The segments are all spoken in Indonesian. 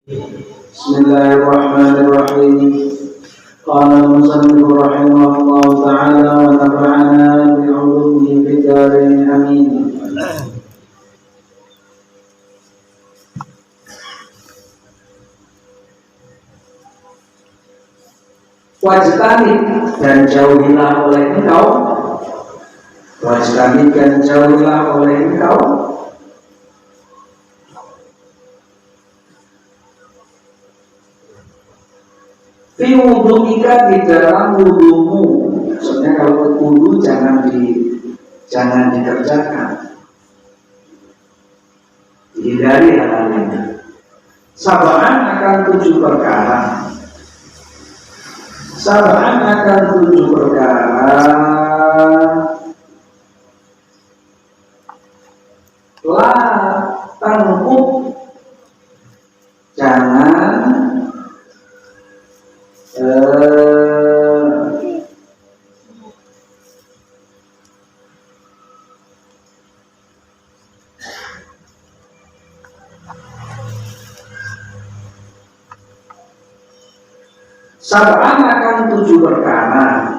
Bismillahirrahmanirrahim. Qala al-musannif rahimahullah ta'ala wa nafa'ana bi'ulumihi fid dharain amin. Wajtanib dan jauhilah oleh engkau. Wajtanib dan jauhilah oleh engkau fi wudhu'ika, di dalam wudhumu. Maksudnya kalau wudhu jangan dikerjakan, dihindari hal ini. Sab'an akan 7 perkara. Sab'an akan 7 perkara. La tangkuk, jangan Sab'an akan 7 perkara.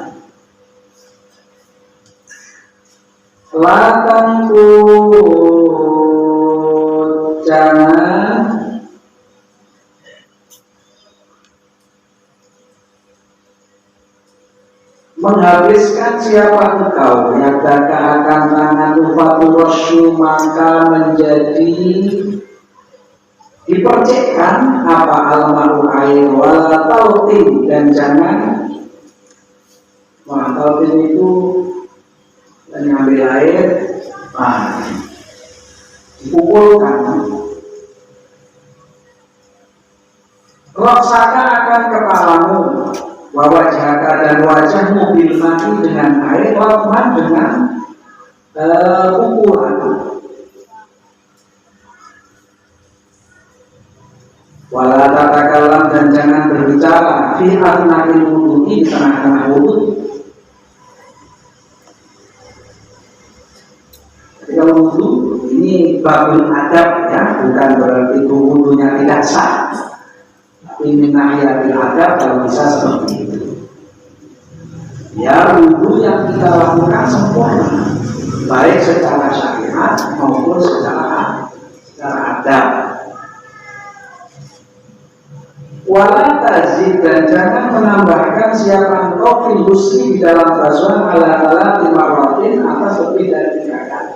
La tangkut, jangan menghabiskan siapa engkau, yadaka akan tanganmu, faturasyu maka menjadi dipercikkan apa almaru air, wala tautin, dan jangan tautin itu mengambil air dipukulkan. Roksaka akan kepalamu, wajahka dan wajahmu, bil mati dengan air, lakman dengan pukulan. Wala tatakalam, dan jangan berbicara fi atna'il wudu'i, di tengah-tengah wudu. Ketika wudu ini babul adab ya, bukan berarti wudunya tidak sah. Tapi minahiyatil adab kalau bisa seperti itu. Ya, wudu yang kita lakukan sempurna, baik secara syariat maupun secara adab. Wala tazid, dan jangan menambahkan siapa engkau fil husni, di dalam basuhan ala 5 rotin, atas lebih dari 3 kali.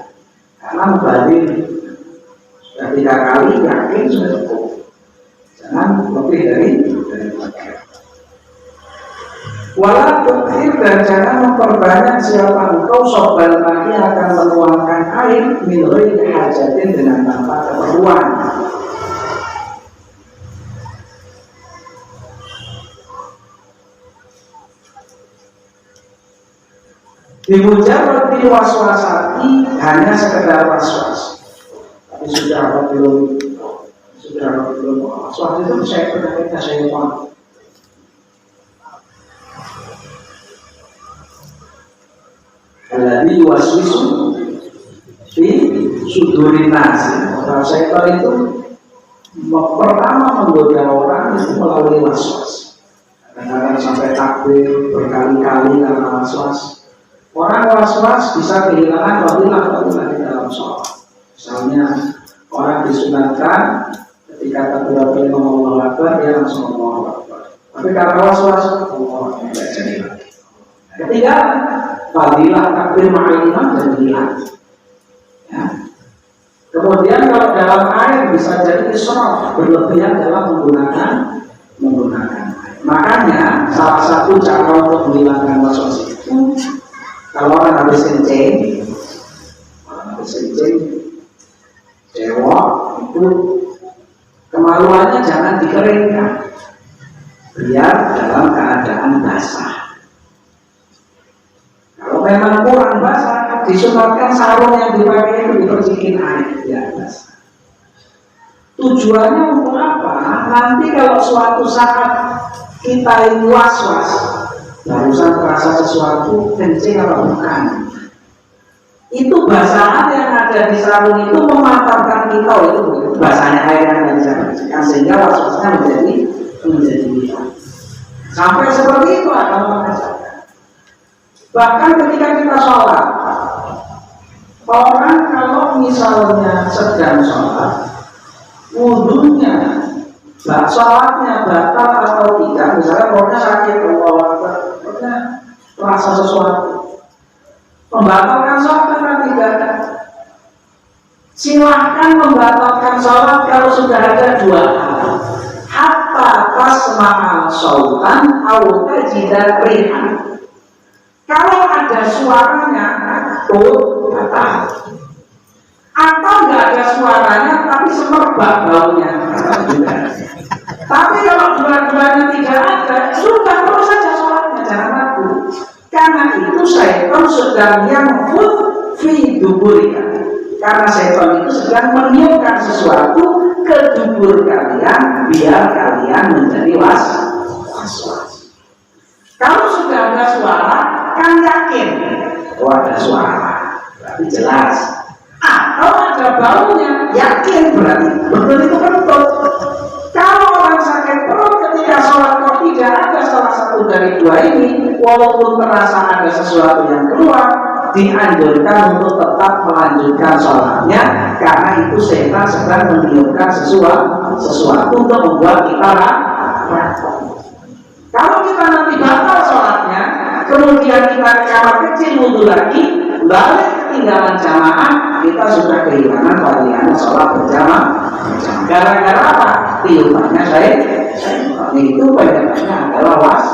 Karena mubalik sudah 3 kali yakin sudah cukup. Jangan lebih dari 3 kali. Wala tukir, dan jangan memperbanyak siapa engkau sobat lagi akan menuangkan air min ghairi hajatin, dengan tanpa keperluan. Dimujarrati waswasati, hanya sekedar waswas. Tapi sudah belum waswas itu saya penyakitnya saya mau. Alladzi yuwaswisu fi sudurin nas. Kalau syaitan itu pertama menggoda orang itu melalui waswas. Kadang-kadang sampai takbir berkali-kali karena waswas. Orang was-was bisa kehilangan fadilah di dalam sholat. Misalnya orang disunatkan ketika takbiratul ihram Allahu Akbar, dia langsung Allahu Akbar. Tapi karena was-was, Allah tidak jadi lagi. Ketiga, fadilah takbir ma'al imam dan hilang. Ya. Kemudian kalau dalam air bisa jadi israf, berlebihan dalam menggunakan air. Makanya salah satu cara untuk menghilangkan was-was itu, kalau orang habis kencing, cewek itu kemaluannya jangan dikeringkan, biar dalam keadaan basah. Kalau memang kurang basah, disunatkan sarung yang dipakai itu dipercikin air, biar basah. Tujuannya untuk apa? Nanti kalau suatu saat kita ini was-was, barusan terasa sesuatu, kencing apa bukan, itu basahan yang ada di sarung itu mematangkan kita, itu bahasanya air yang tidak bisa bersihkan, sehingga was-wasnya menjadi hilang. Sampai seperti itu agama mengajarkan. Bahkan ketika kita sholat, orang kalau misalnya sedang sholat, wudhunya, sholatnya batal atau tidak, misalnya pokoknya sakit, pokoknya terasa sesuatu, membatalkan sholat atau tidak? Silahkan membatalkan sholat kalau sudah ada dua hal. Hatta tasma'al sautan au tajida rihan. Kalau ada suaranya, batal. Atau nggak ada suaranya tapi semerbak baunya. Tapi kalau dua-duanya tidak ada, sudah terus saja sholatnya, jangan ragu. Karena itu syaitan sedang yamfud fi duburika. Karena syaitan itu sedang meniupkan sesuatu ke dubur kalian biar kalian menjadi was-was. Kalau sudah ada suara, kan yakin ada suara, berarti jelas. Atau ada baunya, yakin berarti betul itu betul. Kalau orang sakit perut ketika sholat kok tidak ada salah satu dari dua ini, walaupun terasa ada sesuatu yang keluar, dianjurkan untuk tetap melanjutkan sholatnya, karena itu setan sedang meniupkan sesuatu untuk membuat kita rapat. Kalau kita nanti batal sholatnya, kemudian kita ke kamar kecil wudhu lagi, balik ketinggalan jamaah, kita sudah kehilangan fadilahnya sholat berjamaah. Gara-gara apa? Tiupannya syaitan. Itu penyebabnya adalah was.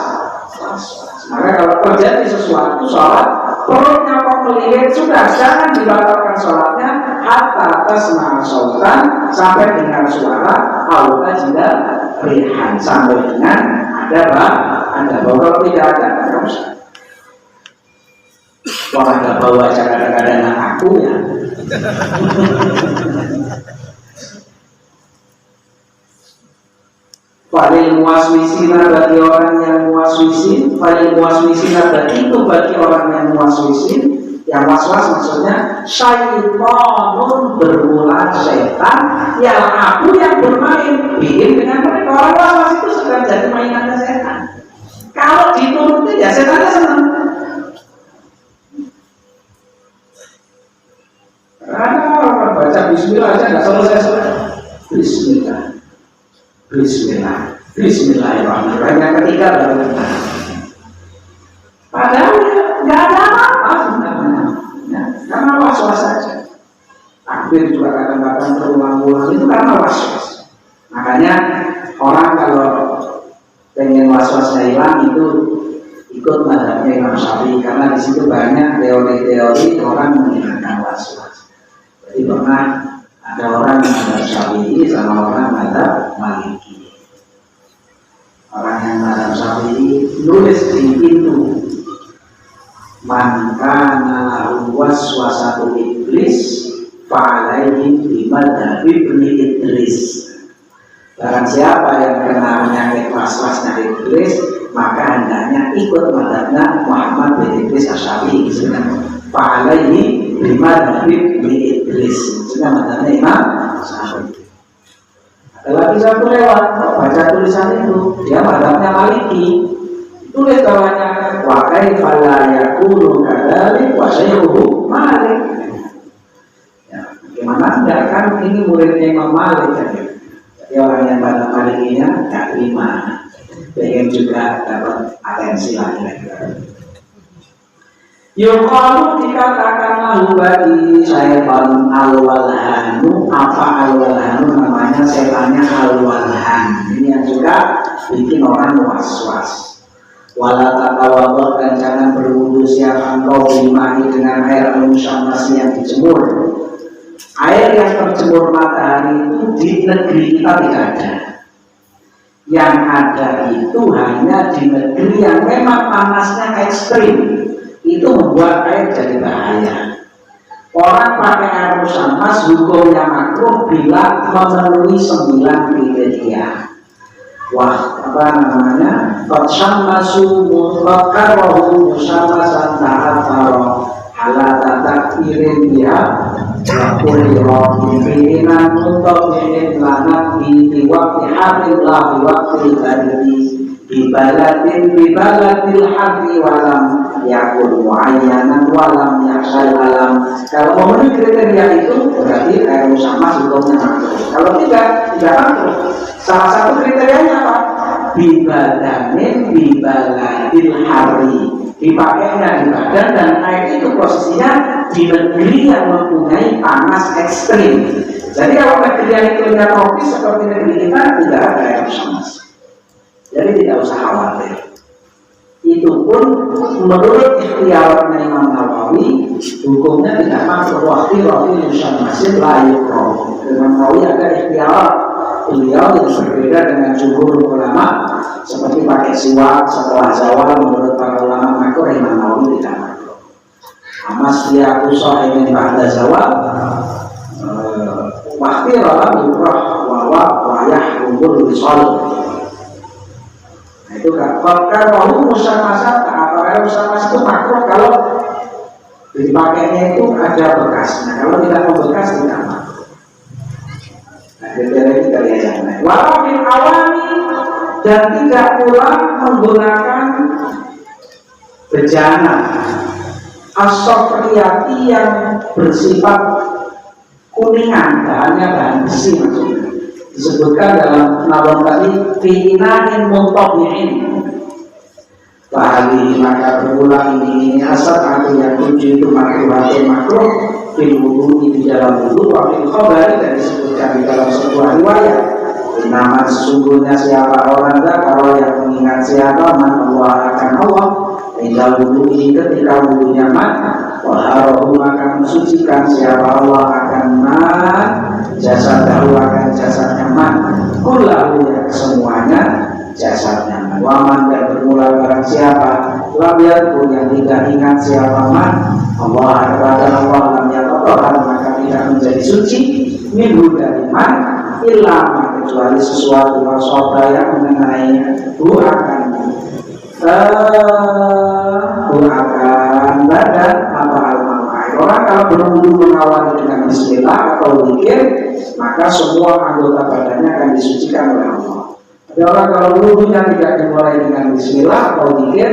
Maka kalau terjadi sesuatu sholat, perutnya kok melilit, sudah jangan dibatalkan sholatnya. Hatta tasma'a sautan, sampai dengar suara, auta jida rihan, sampai dengan ada bau. Kalau tidak ada, nggak usah. Kalau ada bau aja kadang-kadang aku ya. Paling muaswisina bagi orang yang muaswisin, paling muaswisina bagi itu bagi orang yang muaswisin, yang was-was maksudnya syaitanun, bermula setan, yang aku yang bermain bikin dengan mereka. Orang was-was itu sedang jadi mainannya setan. Kalau dituruti ya setannya senang. Karena orang baca bismillah aja nggak selesai. Bismillahirrahmanirrahim. Yang ketiga baru kita. Padahal nggak ada apa-apa sebenarnya. Ya, karena was-was saja. Takbir juga kadang-kadang terulang-ulang itu karena was-was. Makanya orang kalau pengen was-wasnya hilang itu ikut mazhabnya Imam Syafi'i, karena di situ banyak teori-teori orang menghilangkan was-was. Jadi pernah ada orang yang mazhab Syafi'i sama orang mazhab Maliki. Orang yang mazhab Syafi'i nulis di pintu, man kana lahu waswasatu iblis fa'alaihi bimadhabi ibni Idris. Barang siapa yang kena penyakit waswasnya iblis, maka hendaknya ikut mazhabnya Muhammad bin Idris Asy-Syafi'i. Fa'alaihi bimadhabi ibni Idris. Sudah mazhabnya Imam Syafi'i. Ada lagi satu lewat, baca tulisan itu, dia mazhabnya Maliki. Tulis bawahnya, wa kaifa la yakunu kadzalik wa syai'uhu Malik. Ya, bagaimana enggak, kan ini muridnya Imam Malik kan. Jadi orang yang mazhab Malikinya enggak terima. Pengen juga dapat atensi lagi. Yuqalu dikatakan bagi syaitan al-walhanu. Apa al-walhanu? Namanya setannya al-walhan. Ini yang juga bikin orang was-was. Wala tatawadhu, dan jangan berwudu siapa engkau bimahi dengan air al-musyamasi yang dijemur. Air yang terjemur matahari itu di negeri kita tidak ada. Yang ada itu hanya di negeri yang memang panasnya ekstrim. Itu membuat air jadi bahaya. Orang pakai air musyammas hukumnya makruh bila memenuhi 9 kriteria. Wah, apa namanya? Fasyammasu mutlaqan wa hum musyammasan ta'athara ala takfirin biha Kulirah pimpinan untuk lanat di waktu hadillah di waktu tadi bibaladil hati walam yakul muayyanan walam yaksal alam. Kalau memenuhi kriteria itu berarti air sama hukumnya makruh. Kalau tidak makruh. Salah satu kriterianya apa? Bibaladil hari, dipakainya di badan dan air itu posisinya di negeri yang mempunyai panas ekstrim. Jadi kalau negeri yang iklimnya tropis seperti negeri kita tidak ada air panas. Jadi tidak usah khawatir. Itu pun menurut ikhtiarnya Imam Nawawi, hukumnya tidak makruh. Waktu musyammasin la yukrah. Imam Nawawi ada ikhtiar. Beliau yang berbeda dengan jumhur ulama, seperti pakai siwak setelah zawal menurut para ulama makruh, Imam Nawawi tidak makruh. Amas dia kusah ingin pada zawal, waktu dalam yukrah wayah kumpul bisol. Nah itu kan, kalau musyamasa, apakah musyamasa itu makruh kalau dipakainya itu ada bekasnya, kalau tidak membekas tidak makruh. Nah, kriteria kita lihat. Walaupun awami dan tidak pula menggunakan bejana asofriyati yang bersifat kuningan, bahannya bahan besi maksudnya. Disebutkan dalam nabon tadi fi'inahin muntobi'in. Bahali maka berulang ini asal artinya tujuh itu makruh fil wudu di dalam wudu wa fil khabari dan disebutkan di dalam sebuah riwayat. Nama sesungguhnya siapa orang kalau yang mengingat siapa man Allah akan Allah tinggal wudu ini ketika wudunya man waharahu akan mensucikan siapa Allah akan man jasadahu akan jasadnya man kullahu ya semuanya jasadnya man waman dan bermula barang siapa lam yakun yang tidak ingat siapa man Allah kepada Allah lam yakotohan maka tidak menjadi suci minggu dari man ilama kecuali sesuatu masoba yang mengenainya akan badan apa al-ma'ai. Orang kalau berwudu mengawali dengan bismillah atau zikir maka semua anggota badannya akan disucikan oleh Allah. Tapi orang kalau wudunya tidak dimulai dengan bismillah atau zikir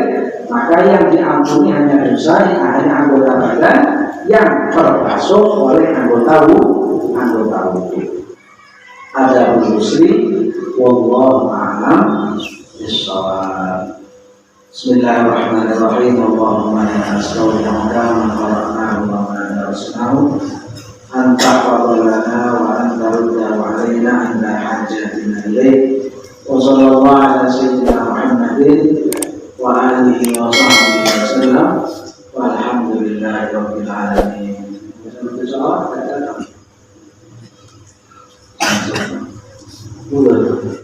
maka yang diampuni hanya dosa yang hanya anggota badan yang terbasuh oleh anggota wudu. Ada muslim, wallahu a'lam bishawab. Bismillahirrahmanirrahim. Allahumma inna nas'aluka ma qara'nahu wa ma darasnahu anta fadlana wa anta rudda wa alaina anda hajatina ilaih. Wa sallallahu ala sayyidina Muhammadin wa alihi wa sahbihi wa sallam walhamdulillahi rabbil alamin. Udah.